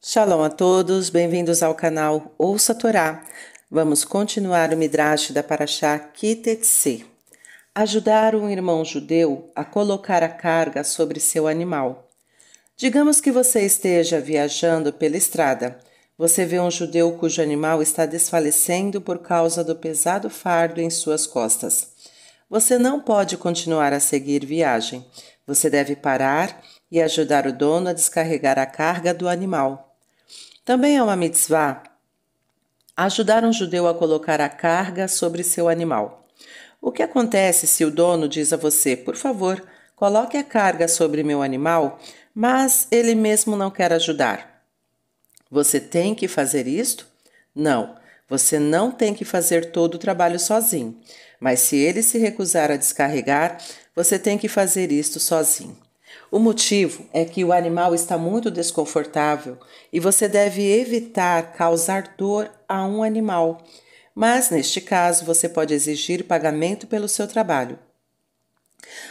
Shalom a todos, bem-vindos ao canal Ouça a Torá. Vamos continuar o Midrash da Parashá Ki-Teitzei. Ajudar um irmão judeu a colocar a carga sobre seu animal. Digamos que você esteja viajando pela estrada. Você vê um judeu cujo animal está desfalecendo por causa do pesado fardo em suas costas. Você não pode continuar a seguir viagem. Você deve parar e ajudar o dono a descarregar a carga do animal. Também é uma mitzvah ajudar um judeu a colocar a carga sobre seu animal. O que acontece se o dono diz a você, por favor, coloque a carga sobre meu animal, mas ele mesmo não quer ajudar? Você tem que fazer isto? Não, você não tem que fazer todo o trabalho sozinho, mas se ele se recusar a descarregar, você tem que fazer isto sozinho. O motivo é que o animal está muito desconfortável e você deve evitar causar dor a um animal. Mas, neste caso, você pode exigir pagamento pelo seu trabalho.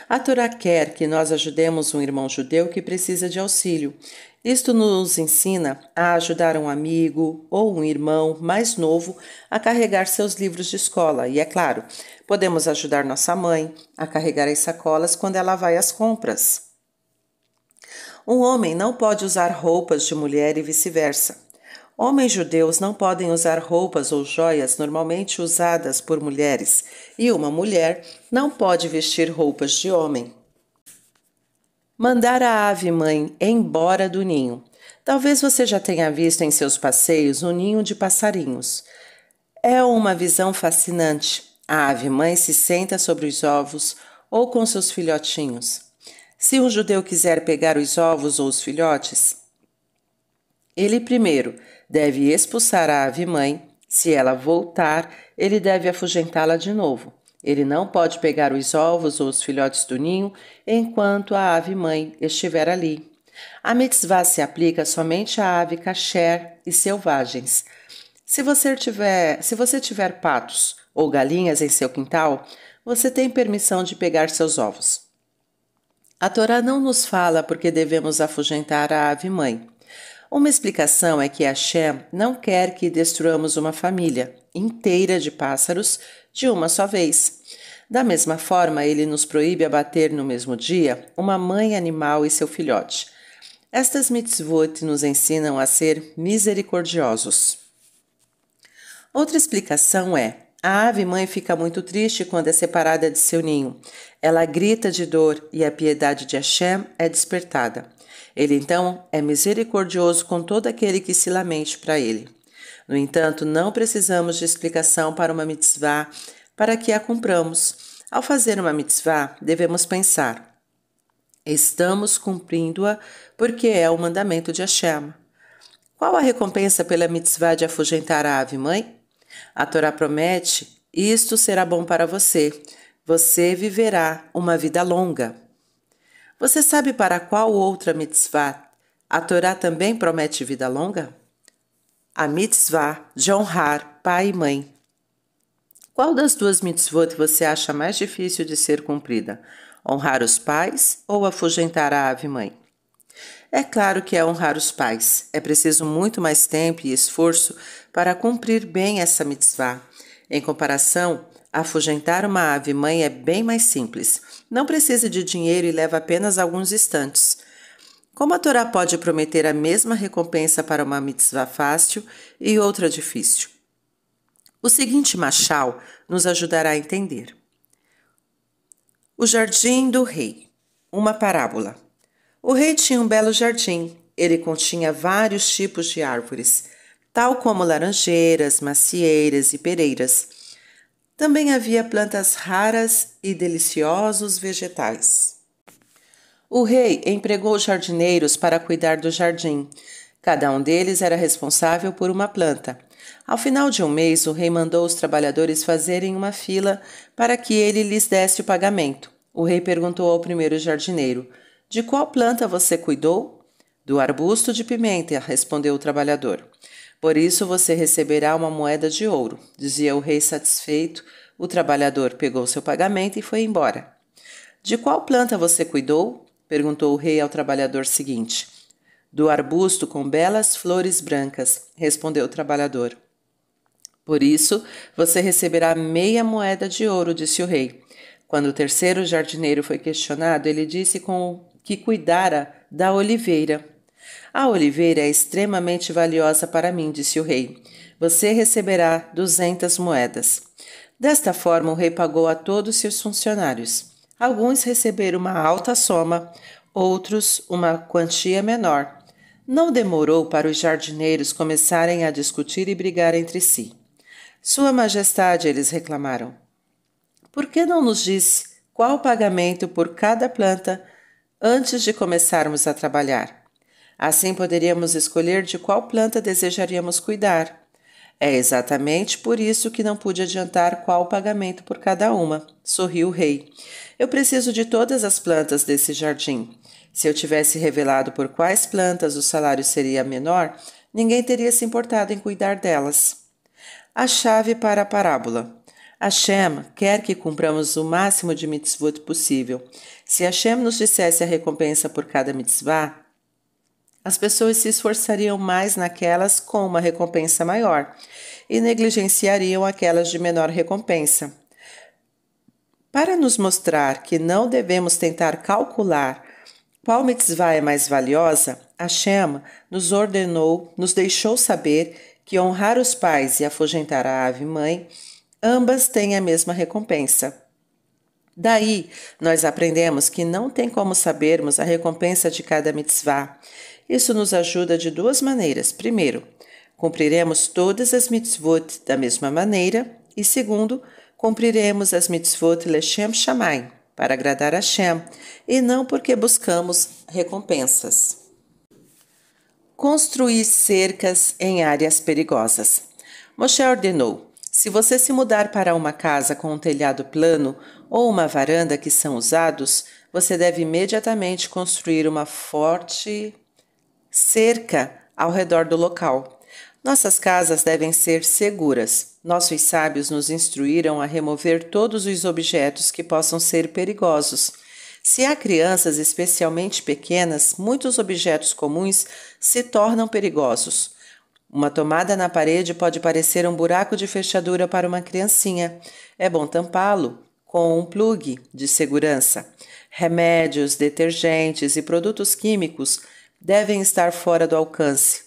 A Torá quer que nós ajudemos um irmão judeu que precisa de auxílio. Isto nos ensina a ajudar um amigo ou um irmão mais novo a carregar seus livros de escola. E, é claro, podemos ajudar nossa mãe a carregar as sacolas quando ela vai às compras. Um homem não pode usar roupas de mulher e vice-versa. Homens judeus não podem usar roupas ou joias normalmente usadas por mulheres, e uma mulher não pode vestir roupas de homem. Mandar a ave-mãe embora do ninho. Talvez você já tenha visto em seus passeios um ninho de passarinhos. É uma visão fascinante. A ave-mãe se senta sobre os ovos ou com seus filhotinhos. Se um judeu quiser pegar os ovos ou os filhotes, ele primeiro deve expulsar a ave-mãe. Se ela voltar, ele deve afugentá-la de novo. Ele não pode pegar os ovos ou os filhotes do ninho enquanto a ave-mãe estiver ali. A mitzvah se aplica somente à ave kasher e selvagens. Se você tiver patos ou galinhas em seu quintal, você tem permissão de pegar seus ovos. A Torá não nos fala porque devemos afugentar a ave-mãe. Uma explicação é que Hashem não quer que destruamos uma família inteira de pássaros de uma só vez. Da mesma forma, ele nos proíbe abater no mesmo dia uma mãe animal e seu filhote. Estas mitzvot nos ensinam a ser misericordiosos. Outra explicação é: a ave-mãe fica muito triste quando é separada de seu ninho. Ela grita de dor e a piedade de Hashem é despertada. Ele então é misericordioso com todo aquele que se lamente para ele. No entanto, não precisamos de explicação para uma mitzvah para que a cumpramos. Ao fazer uma mitzvah, devemos pensar: estamos cumprindo-a porque é o mandamento de Hashem. Qual a recompensa pela mitzvah de afugentar a ave-mãe? A Torá promete: isto será bom para você. Você viverá uma vida longa. Você sabe para qual outra mitzvah a Torá também promete vida longa? A mitzvah de honrar pai e mãe. Qual das duas mitzvot você acha mais difícil de ser cumprida? Honrar os pais ou afugentar a ave-mãe? É claro que é honrar os pais. É preciso muito mais tempo e esforço para cumprir bem essa mitzvah. Em comparação, afugentar uma ave-mãe é bem mais simples. Não precisa de dinheiro e leva apenas alguns instantes. Como a Torá pode prometer a mesma recompensa para uma mitzvah fácil e outra difícil? O seguinte machal nos ajudará a entender. O jardim do rei. Uma parábola. O rei tinha um belo jardim. Ele continha vários tipos de árvores, tal como laranjeiras, macieiras e pereiras. Também havia plantas raras e deliciosos vegetais. O rei empregou jardineiros para cuidar do jardim. Cada um deles era responsável por uma planta. Ao final de um mês, o rei mandou os trabalhadores fazerem uma fila para que ele lhes desse o pagamento. O rei perguntou ao primeiro jardineiro: de qual planta você cuidou? Do arbusto de pimenta, respondeu o trabalhador. Por isso você receberá uma moeda de ouro, dizia o rei satisfeito. O trabalhador pegou seu pagamento e foi embora. De qual planta você cuidou? Perguntou o rei ao trabalhador seguinte. do arbusto com belas flores brancas, respondeu o trabalhador. Por isso, você receberá meia moeda de ouro, disse o rei. Quando o terceiro jardineiro foi questionado, ele disse que cuidara da oliveira. A oliveira é extremamente valiosa para mim, disse o rei. Você receberá 200 moedas. Desta forma, o rei pagou a todos seus funcionários. Alguns receberam uma alta soma, outros uma quantia menor. Não demorou para os jardineiros começarem a discutir e brigar entre si. Sua Majestade, eles reclamaram, por que não nos disse qual o pagamento por cada planta antes de começarmos a trabalhar? Assim poderíamos escolher de qual planta desejaríamos cuidar. É exatamente por isso que não pude adiantar qual o pagamento por cada uma, sorriu o rei. Eu preciso de todas as plantas desse jardim. Se eu tivesse revelado por quais plantas o salário seria menor, ninguém teria se importado em cuidar delas. A chave para a parábola. Hashem quer que cumpramos o máximo de mitzvot possível. Se Hashem nos dissesse a recompensa por cada mitzvah, as pessoas se esforçariam mais naquelas com uma recompensa maior e negligenciariam aquelas de menor recompensa. Para nos mostrar que não devemos tentar calcular qual mitzvah é mais valiosa, Hashem nos deixou saber que honrar os pais e afugentar a ave-mãe, ambas têm a mesma recompensa. Daí, nós aprendemos que não tem como sabermos a recompensa de cada mitzvah. Isso nos ajuda de duas maneiras. Primeiro, cumpriremos todas as mitzvot da mesma maneira. E segundo, cumpriremos as mitzvot Leshem Shamayim, para agradar a Hashem, e não porque buscamos recompensas. Construir cercas em áreas perigosas. Moshe ordenou: se você se mudar para uma casa com um telhado plano ou uma varanda que são usados, você deve imediatamente construir uma forte cerca ao redor do local. Nossas casas devem ser seguras. Nossos sábios nos instruíram a remover todos os objetos que possam ser perigosos. Se há crianças especialmente pequenas, muitos objetos comuns se tornam perigosos. Uma tomada na parede pode parecer um buraco de fechadura para uma criancinha. É bom tampá-lo com um plugue de segurança. Remédios, detergentes e produtos químicos devem estar fora do alcance,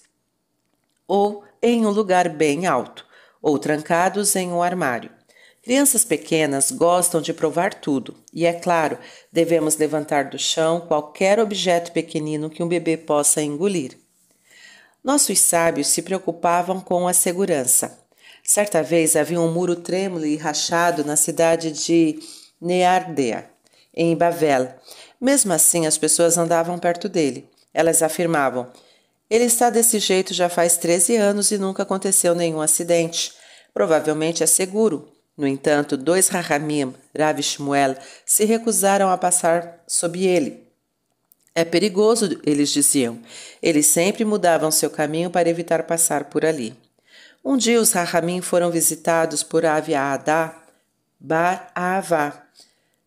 ou em um lugar bem alto, ou trancados em um armário. Crianças pequenas gostam de provar tudo, e é claro, devemos levantar do chão qualquer objeto pequenino que um bebê possa engolir. Nossos sábios se preocupavam com a segurança. Certa vez havia um muro trêmulo e rachado na cidade de Neardea, em Bavel. Mesmo assim, as pessoas andavam perto dele. Elas afirmavam: ele está desse jeito já faz 13 anos e nunca aconteceu nenhum acidente. Provavelmente é seguro. No entanto, 2 Rahamim, Rav e Shmuel, se recusaram a passar sob ele. É perigoso, eles diziam. Eles sempre mudavam seu caminho para evitar passar por ali. Um dia os Rahamim foram visitados por Rav Adá Bar Avá,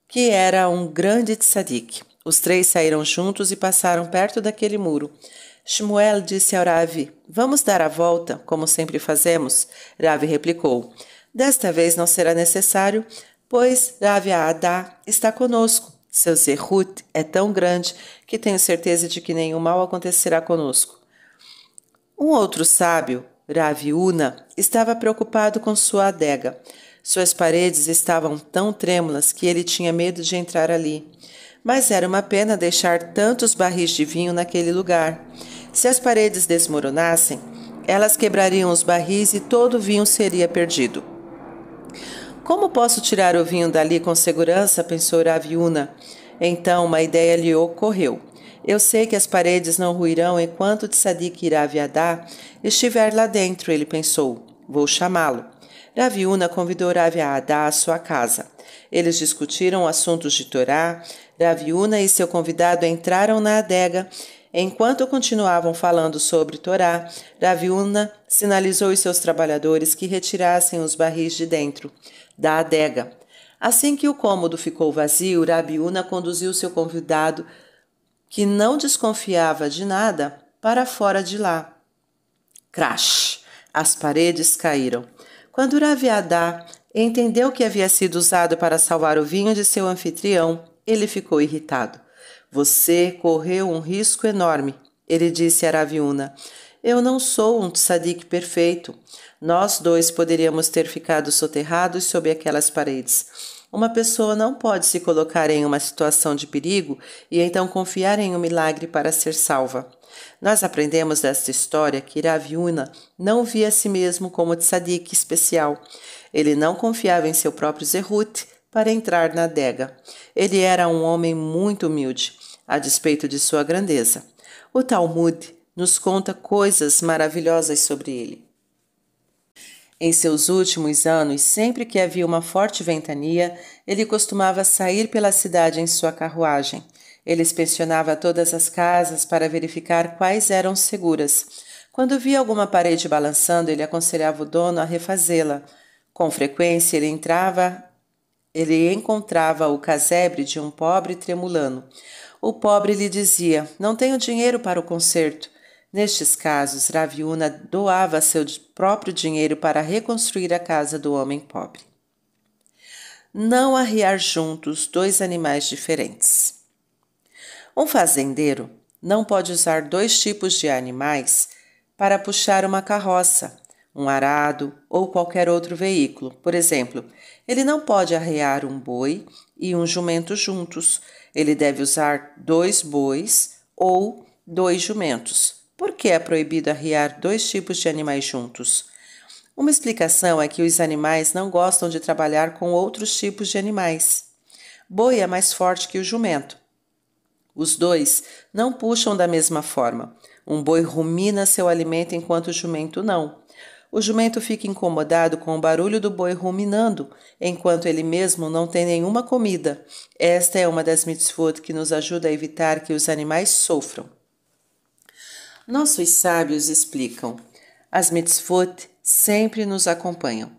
que era um grande tzadik. Os 3 saíram juntos e passaram perto daquele muro. Shmuel disse ao Rav: vamos dar a volta, como sempre fazemos. Rav replicou: desta vez não será necessário, pois Rav Adá está conosco. Seu zehut é tão grande que tenho certeza de que nenhum mal acontecerá conosco. Um outro sábio, Rav Una, estava preocupado com sua adega. Suas paredes estavam tão trêmulas que ele tinha medo de entrar ali. Mas era uma pena deixar tantos barris de vinho naquele lugar. Se as paredes desmoronassem, elas quebrariam os barris e todo o vinho seria perdido. Como posso tirar o vinho dali com segurança? Pensou Rav Una. Então uma ideia lhe ocorreu. Eu sei que as paredes não ruirão enquanto Tzadik Rav Adá estiver lá dentro, ele pensou. Vou chamá-lo. Rav Una convidou Rav Adá à sua casa. Eles discutiram assuntos de Torá. Rav Una e seu convidado entraram na adega. Enquanto continuavam falando sobre Torá, Rav Una sinalizou aos seus trabalhadores que retirassem os barris de dentro da adega. Assim que o cômodo ficou vazio, Rav Una conduziu seu convidado, que não desconfiava de nada, para fora de lá. Crash! As paredes caíram. Quando Rav Adá entendeu que havia sido usado para salvar o vinho de seu anfitrião, ele ficou irritado. Você correu um risco enorme, ele disse a Rav Huna. Eu não sou um tzadik perfeito. Nós dois poderíamos ter ficado soterrados sob aquelas paredes. Uma pessoa não pode se colocar em uma situação de perigo e então confiar em um milagre para ser salva. Nós aprendemos desta história que Rav Huna não via a si mesmo como tzadik especial. Ele não confiava em seu próprio zehut para entrar na adega. Ele era um homem muito humilde, a despeito de sua grandeza. O Talmud nos conta coisas maravilhosas sobre ele. Em seus últimos anos, sempre que havia uma forte ventania, ele costumava sair pela cidade em sua carruagem. Ele inspecionava todas as casas para verificar quais eram seguras. Quando via alguma parede balançando, ele aconselhava o dono a refazê-la. Com frequência, ele encontrava o casebre de um pobre tremulano. O pobre lhe dizia: "Não tenho dinheiro para o conserto." Nestes casos, Rav Huna doava seu próprio dinheiro para reconstruir a casa do homem pobre. Não arriar juntos dois animais diferentes. Um fazendeiro não pode usar dois tipos de animais para puxar uma carroça, um arado ou qualquer outro veículo. Por exemplo, ele não pode arrear um boi e um jumento juntos. Ele deve usar 2 bois ou 2 jumentos. Por que é proibido arriar 2 tipos de animais juntos? Uma explicação é que os animais não gostam de trabalhar com outros tipos de animais. Boi é mais forte que o jumento. Os dois não puxam da mesma forma. Um boi rumina seu alimento enquanto o jumento não. O jumento fica incomodado com o barulho do boi ruminando, enquanto ele mesmo não tem nenhuma comida. Esta é uma das mitzvot que nos ajuda a evitar que os animais sofram. Nossos sábios explicam: as mitzvot sempre nos acompanham.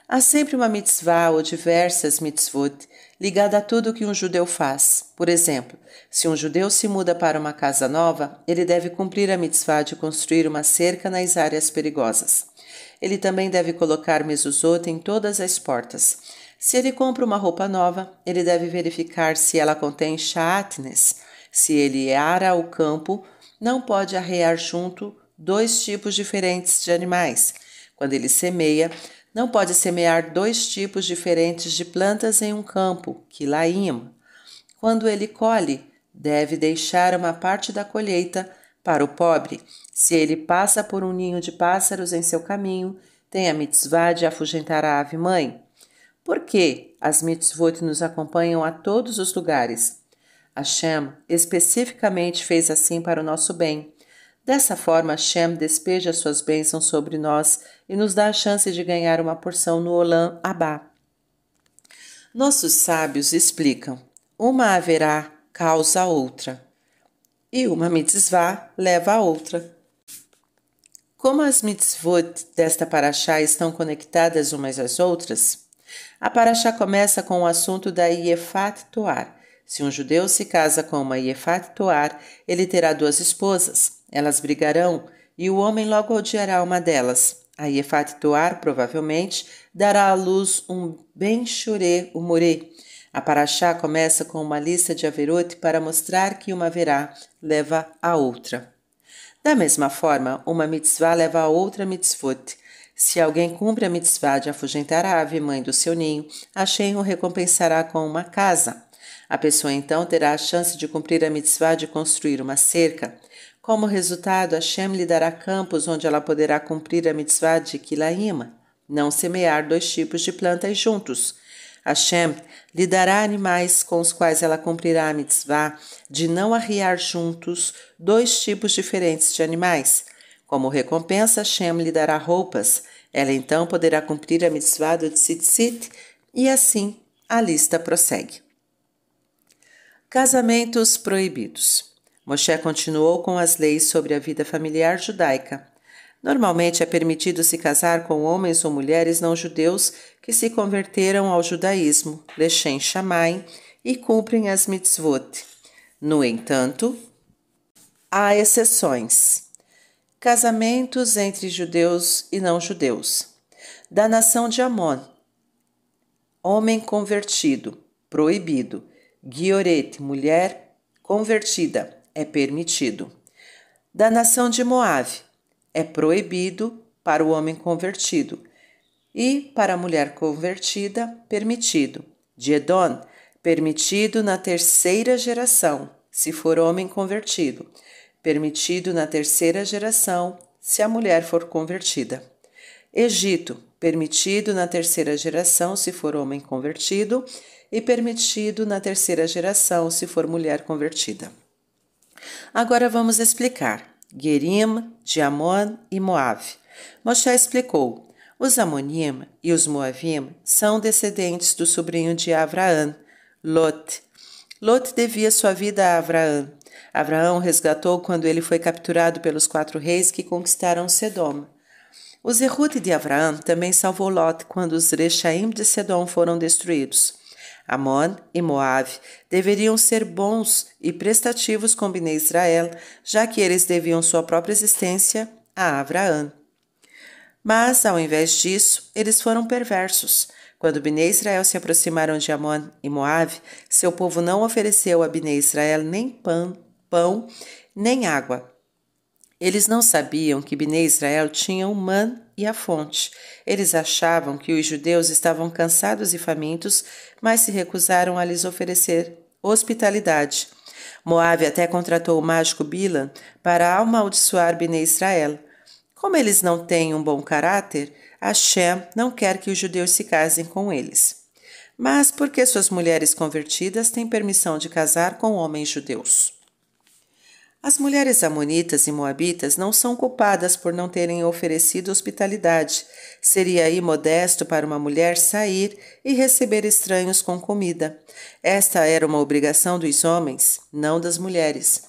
Há sempre uma mitzvah ou diversas mitzvot ligada a tudo que um judeu faz. Por exemplo, se um judeu se muda para uma casa nova, ele deve cumprir a mitzvah de construir uma cerca nas áreas perigosas. Ele também deve colocar mezuzot em todas as portas. Se ele compra uma roupa nova, ele deve verificar se ela contém shaatnes. Se ele ara o campo, não pode arrear junto 2 tipos diferentes de animais. Quando ele semeia, não pode semear 2 tipos diferentes de plantas em um campo, quilaim. Quando ele colhe, deve deixar uma parte da colheita para o pobre. Se ele passa por um ninho de pássaros em seu caminho, tem a mitzvah de afugentar a ave-mãe. Por que as mitzvot nos acompanham a todos os lugares? Hashem especificamente fez assim para o nosso bem. Dessa forma, Hashem despeja suas bênçãos sobre nós e nos dá a chance de ganhar uma porção no Olam Abá. Nossos sábios explicam: uma haverá causa a outra, e uma mitzvah leva a outra. Como as mitzvot desta paraxá estão conectadas umas às outras, a paraxá começa com o assunto da Yefat Toar. Se um judeu se casa com uma Yefat Toar, ele terá 2 esposas. Elas brigarão e o homem logo odiará uma delas. A Yefat Toar provavelmente dará à luz um Ben Shureh Umoreh. A paraxá começa com uma lista de averot para mostrar que uma verá leva a outra. Da mesma forma, uma mitzvah leva a outra mitzvot. Se alguém cumpre a mitzvah de afugentar a ave mãe do seu ninho, Hashem o recompensará com uma casa. A pessoa então terá a chance de cumprir a mitzvah de construir uma cerca. Como resultado, Hashem lhe dará campos onde ela poderá cumprir a mitzvah de quilaim, não semear 2 tipos de plantas juntos. Hashem lhe dará animais com os quais ela cumprirá a mitzvah de não arriar juntos 2 tipos diferentes de animais. Como recompensa, Hashem lhe dará roupas. Ela então poderá cumprir a mitzvah do tzitzit e assim a lista prossegue. Casamentos proibidos. Moshe continuou com as leis sobre a vida familiar judaica. Normalmente é permitido se casar com homens ou mulheres não-judeus que se converteram ao judaísmo, Leshem Shammai, e cumprem as mitzvot. No entanto, há exceções. Casamentos entre judeus e não judeus. Da nação de Amon, homem convertido, proibido. Guiorete, mulher convertida, é permitido. Da nação de Moabe, é proibido para o homem convertido, e para a mulher convertida, permitido. De Edom, permitido na terceira geração, se for homem convertido. Permitido na terceira geração, se a mulher for convertida. Egito, permitido na terceira geração, se for homem convertido, e permitido na terceira geração, se for mulher convertida. Agora vamos explicar. Gerim, de Amon e Moabe. Moshe explicou. Os Amonim e os Moavim são descendentes do sobrinho de Abraão, Lot. Lot devia sua vida a Abraão. Abraão resgatou quando ele foi capturado pelos 4 reis que conquistaram Sedom. O Zerut de Abraão também salvou Lot quando os Rechaim de Sedom foram destruídos. Amon e Moabe deveriam ser bons e prestativos com Bnei Israel, já que eles deviam sua própria existência a Abraão. Mas, ao invés disso, eles foram perversos. Quando Bnei Israel se aproximaram de Amon e Moabe, seu povo não ofereceu a Bnei Israel nem pão, nem água. Eles não sabiam que Bnei Israel tinha o Man e a fonte. Eles achavam que os judeus estavam cansados e famintos, mas se recusaram a lhes oferecer hospitalidade. Moabe até contratou o mágico Bilam para amaldiçoar Bnei Israel. Como eles não têm um bom caráter, Hashem não quer que os judeus se casem com eles. Mas por que suas mulheres convertidas têm permissão de casar com homens judeus? As mulheres amonitas e moabitas não são culpadas por não terem oferecido hospitalidade. Seria imodesto para uma mulher sair e receber estranhos com comida. Esta era uma obrigação dos homens, não das mulheres.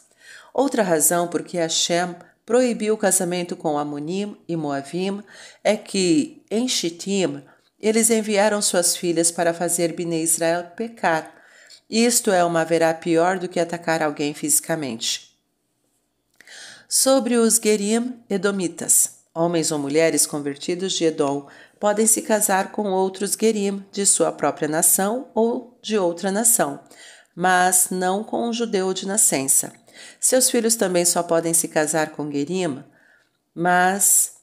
Outra razão por que Hashem proibiu o casamento com Amonim e Moavim é que, em Shittim, eles enviaram suas filhas para fazer Bnei Israel pecar. Isto é uma verá pior do que atacar alguém fisicamente. Sobre os Gerim Edomitas, homens ou mulheres convertidos de Edom podem se casar com outros Gerim de sua própria nação ou de outra nação, mas não com um judeu de nascença. Seus filhos também só podem se casar com Gerim, mas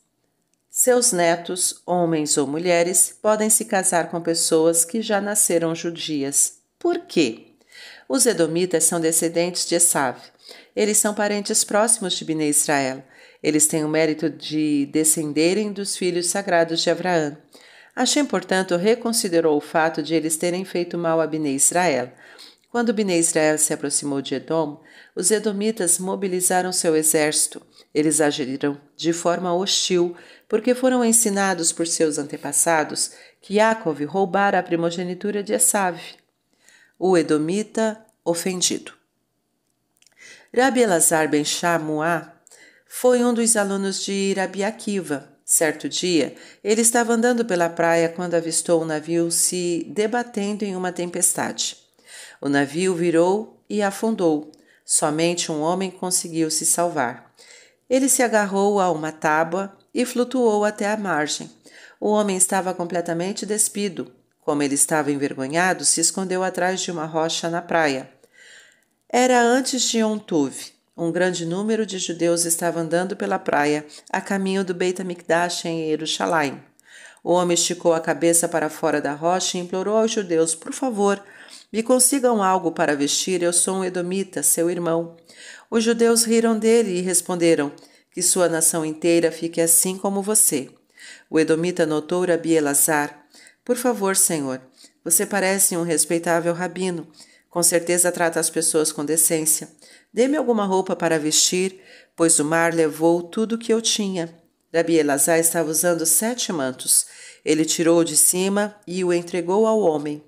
seus netos, homens ou mulheres, podem se casar com pessoas que já nasceram judias. Por quê? Os Edomitas são descendentes de Esav. Eles são parentes próximos de Bnei Israel. Eles têm o mérito de descenderem dos filhos sagrados de Abraão. Hashem, portanto, reconsiderou o fato de eles terem feito mal a Bnei Israel. Quando Bnei Israel se aproximou de Edom, os edomitas mobilizaram seu exército. Eles agiram de forma hostil, porque foram ensinados por seus antepassados que Yaakov roubara a primogenitura de Esav, o edomita ofendido. Rabi Elazar ben Shamuá foi um dos alunos de Rabi Akiva. Certo dia, ele estava andando pela praia quando avistou um navio se debatendo em uma tempestade. O navio virou e afundou. Somente um homem conseguiu se salvar. Ele se agarrou a uma tábua e flutuou até a margem. O homem estava completamente despido. Como ele estava envergonhado, se escondeu atrás de uma rocha na praia. Era antes de Yom Tov. Um grande número de judeus estava andando pela praia, a caminho do Beit HaMikdash em Jerusalém. O homem esticou a cabeça para fora da rocha e implorou aos judeus: por favor, me consigam algo para vestir, eu sou um edomita, seu irmão. Os judeus riram dele e responderam: que sua nação inteira fique assim como você. O edomita notou Rabi Elazar: por favor, senhor, você parece um respeitável rabino. Com certeza trata as pessoas com decência. Dê-me alguma roupa para vestir, pois o mar levou tudo o que eu tinha. Rabi Elazar estava usando 7 mantos. Ele tirou de cima e o entregou ao homem.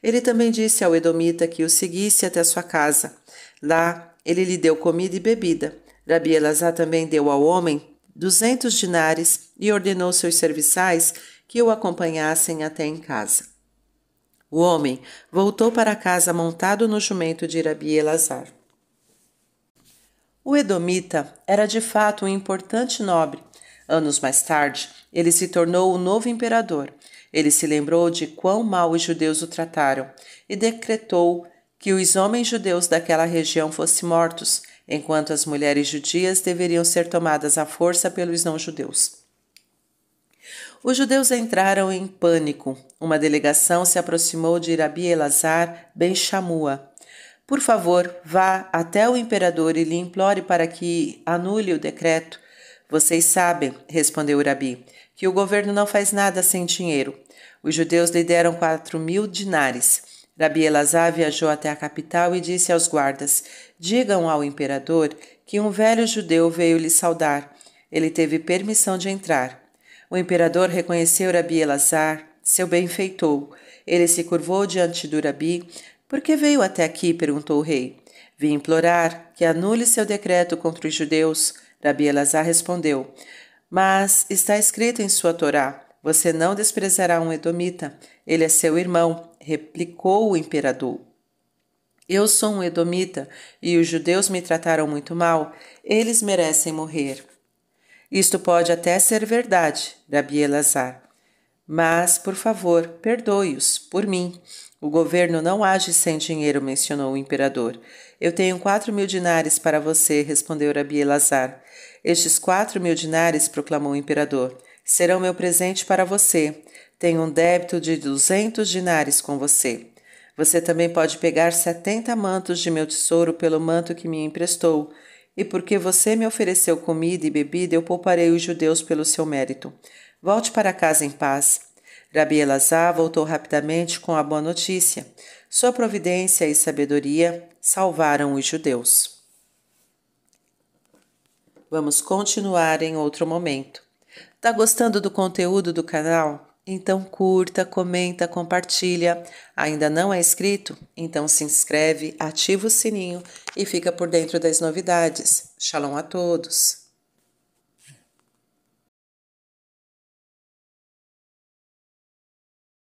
Ele também disse ao edomita que o seguisse até sua casa. Lá, ele lhe deu comida e bebida. Rabi Elazar também deu ao homem 200 dinares e ordenou seus serviçais que o acompanhassem até em casa. O homem voltou para casa montado no jumento de Rabi Elazar. O edomita era de fato um importante nobre. Anos mais tarde, ele se tornou o novo imperador. Ele se lembrou de quão mal os judeus o trataram e decretou que os homens judeus daquela região fossem mortos, enquanto as mulheres judias deveriam ser tomadas à força pelos não-judeus. Os judeus entraram em pânico. Uma delegação se aproximou de Rabi Elazar ben Shamua. Por favor, vá até o imperador e lhe implore para que anule o decreto. Vocês sabem, respondeu Rabi, que o governo não faz nada sem dinheiro. Os judeus lhe deram 4.000 dinares. Rabi Elazar viajou até a capital e disse aos guardas: digam ao imperador que um velho judeu veio lhe saudar. Ele teve permissão de entrar. O imperador reconheceu Rabi Elazar, seu benfeitor. Ele se curvou diante do Rabi. Por que veio até aqui? Perguntou o rei. Vim implorar que anule seu decreto contra os judeus. Rabi Elazar respondeu: mas está escrito em sua Torá: você não desprezará um edomita. Ele é seu irmão, replicou o imperador. Eu sou um edomita e os judeus me trataram muito mal. Eles merecem morrer. Isto pode até ser verdade, Rabi Elazar. Mas, por favor, perdoe-os, por mim. O governo não age sem dinheiro, mencionou o imperador. Eu tenho 4.000 dinares para você, respondeu Rabi Elazar. Estes 4.000 dinares, proclamou o imperador, serão meu presente para você. Tenho um débito de 200 dinares com você. Você também pode pegar 70 mantos de meu tesouro pelo manto que me emprestou. E porque você me ofereceu comida e bebida, eu pouparei os judeus pelo seu mérito. Volte para casa em paz. Rabi Elazar voltou rapidamente com a boa notícia. Sua providência e sabedoria salvaram os judeus. Vamos continuar em outro momento. Tá gostando do conteúdo do canal? Então curta, comenta, compartilha. Ainda não é inscrito? Então se inscreve, ativa o sininho e fica por dentro das novidades. Shalom a todos!